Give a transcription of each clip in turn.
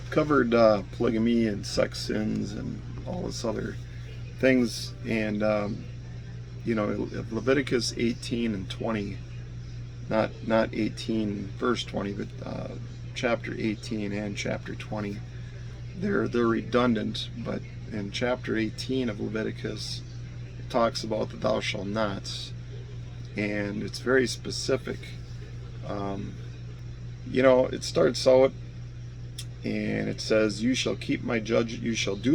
covered polygamy and sex sins and all this other things. And Leviticus 18 and 20, not 18 verse 20, but chapter 18 and chapter 20, they're redundant. But in chapter 18 of Leviticus, it talks about the thou shalt nots, and it's very specific. It starts out and it says, you shall do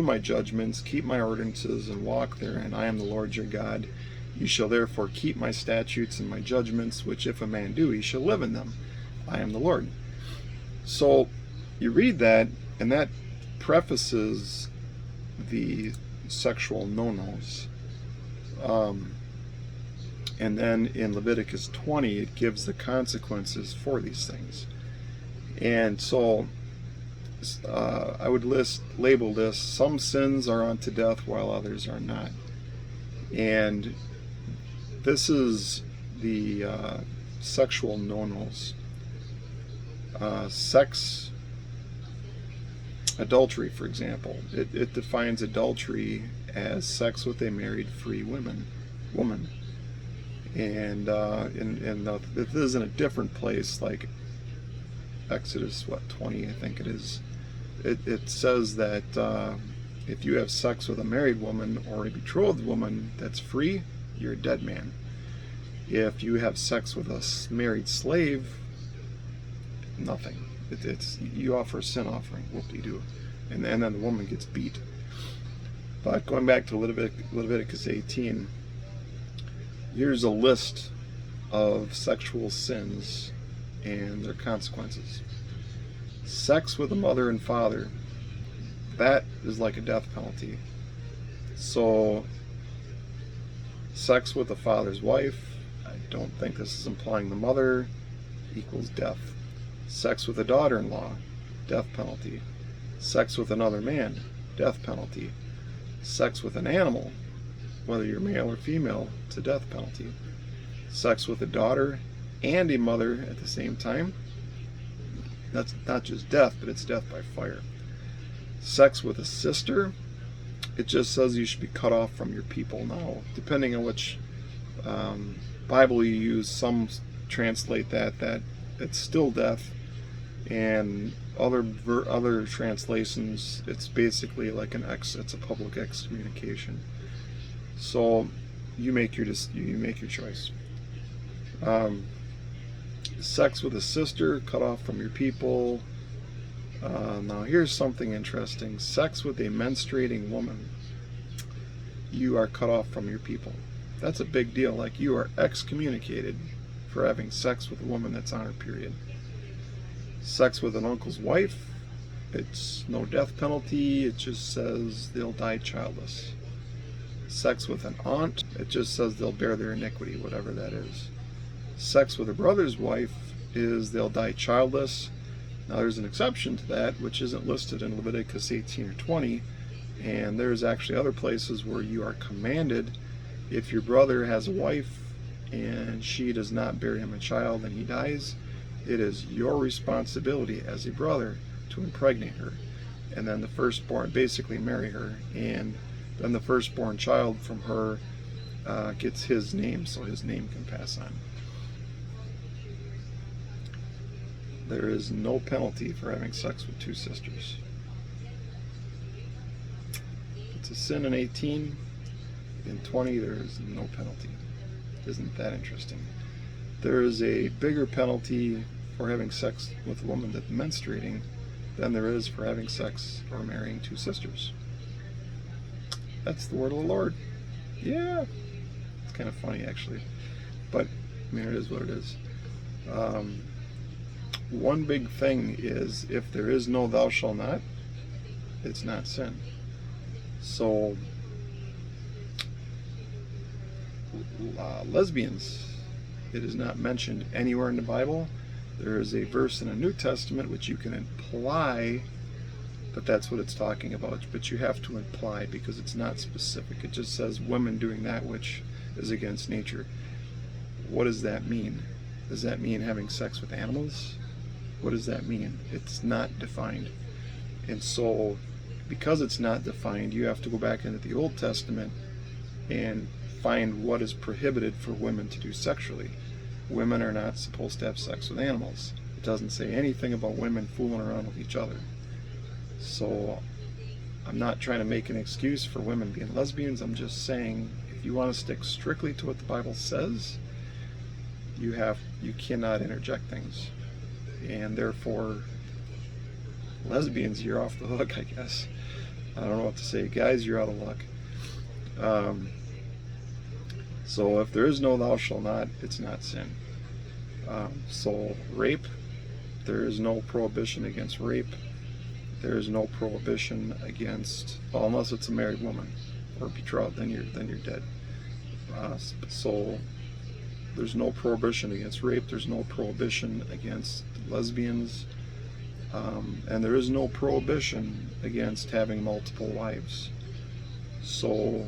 my judgments, keep my ordinances, and walk therein. I am the Lord your God. You shall therefore keep my statutes and my judgments, which if a man do, he shall live in them. I am the Lord. So you read that, and that prefaces the sexual no-nos. And then in Leviticus 20, it gives the consequences for these things. And so I would label this, some sins are unto death while others are not. And this is the sexual no-nos. Sex, adultery, for example. It defines adultery as sex with a married free woman. And this is in a different place, like Exodus 20, I think it is. It says that if you have sex with a married woman or a betrothed woman that's free, you're a dead man. If you have sex with a married slave, nothing. You offer a sin offering, whoop-de-doo, and then the woman gets beat. But going back to Leviticus 18, here's a list of sexual sins and their consequences. Sex with a mother and father, that is like a death penalty. So, sex with the father's wife, I don't think this is implying the mother, equals death. Sex with a daughter-in-law, death penalty. Sex with another man, death penalty. Sex with an animal, whether you're male or female, it's a death penalty. Sex with a daughter and a mother at the same time, that's not just death, but it's death by fire. Sex with a sister, it just says you should be cut off from your people. Now, depending on which Bible you use, some translate that it's still death, and other translations, it's basically like it's a public excommunication. So you make your choice. Sex with a sister, cut off from your people. Now here's something interesting. Sex with a menstruating woman, you are cut off from your people. That's a big deal. Like, you are excommunicated for having sex with a woman that's on her period. Sex with an uncle's wife, it's no death penalty. It just says they'll die childless. Sex with an aunt, it just says they'll bear their iniquity, whatever that is. Sex with a brother's wife is they'll die childless. Now there's an exception to that, which isn't listed in Leviticus 18 or 20, and there's actually other places where you are commanded, if your brother has a wife and she does not bear him a child and he dies, it is your responsibility as a brother to impregnate her, and then the firstborn, basically marry her, and then the firstborn child from her gets his name, so his name can pass on. There is no penalty for having sex with two sisters. It's a sin in 18. In 20, there is no penalty. Isn't that interesting? There is a bigger penalty for having sex with a woman that's menstruating than there is for having sex or marrying two sisters. That's the word of the Lord. Yeah. It's kind of funny, actually. But, I mean, it is what it is. One big thing is, if there is no thou shalt not, it's not sin. So, lesbians, it is not mentioned anywhere in the Bible. There is a verse in the New Testament which you can imply that that's what it's talking about, but you have to imply because it's not specific. It just says women doing that which is against nature. What does that mean? Does that mean having sex with animals? What does that mean? It's not defined. And so, because it's not defined, you have to go back into the Old Testament and find what is prohibited for women to do sexually. Women are not supposed to have sex with animals. It doesn't say anything about women fooling around with each other. So I'm not trying to make an excuse for women being lesbians. I'm just saying, if you want to stick strictly to what the Bible says, you cannot interject things. And therefore, lesbians, you're off the hook, I guess. I don't know what to say. Guys, you're out of luck. So if there is no thou shalt not, it's not sin. So rape, there is no prohibition against rape. There is no prohibition against, well, unless it's a married woman or betrothed, then you're dead. So there's no prohibition against rape. There's no prohibition against lesbians. And there is no prohibition against having multiple wives. So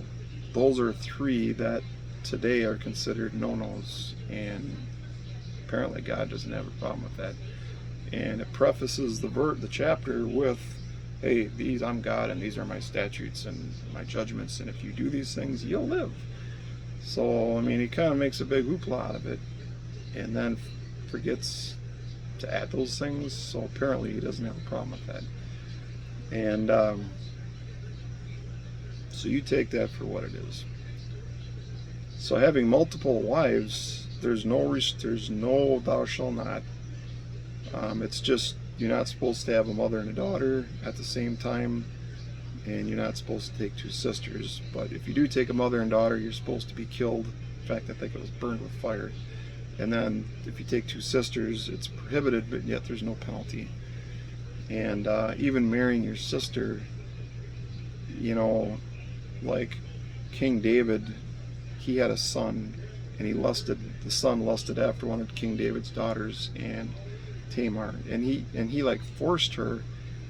those are three that today are considered no-nos, and apparently God doesn't have a problem with that. And it prefaces the chapter with, hey, these, I'm God, and these are my statutes and my judgments, and if you do these things, you'll live. So, I mean, he kind of makes a big hoopla out of it, and then forgets to add those things, so apparently he doesn't have a problem with that. And so you take that for what it is. So having multiple wives, there's no thou shalt not. It's just, you're not supposed to have a mother and a daughter at the same time, and you're not supposed to take two sisters. But if you do take a mother and daughter, you're supposed to be killed. In fact, I think it was burned with fire. And then if you take two sisters, it's prohibited, but yet there's no penalty. And even marrying your sister, you know, like King David, he had a son, and the son lusted after one of King David's daughters, and Tamar, and he like forced her,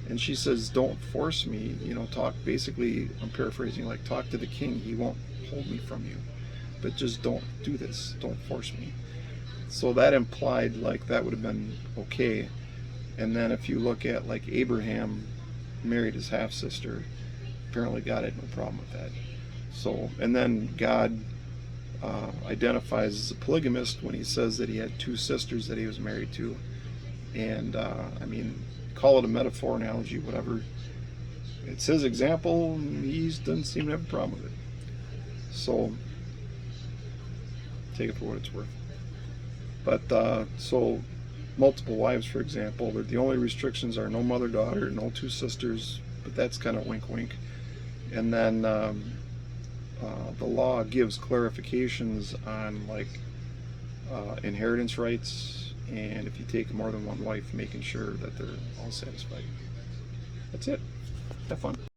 and she says, don't force me, you know, basically, I'm paraphrasing, like, talk to the king, he won't hold me from you, but just don't do this, don't force me. So that implied like that would have been okay. And then if you look at like Abraham married his half-sister, apparently God had no problem with that. So, and then God identifies as a polygamist when he says that he had two sisters that he was married to. And I mean, call it a metaphor, analogy, whatever. It's his example, and he doesn't seem to have a problem with it. So take it for what it's worth. But so multiple wives, for example, the only restrictions are no mother-daughter, no two sisters, but that's kind of wink-wink. And then the law gives clarifications on like inheritance rights, and if you take more than one wife, making sure that they're all satisfied. That's it. Have fun.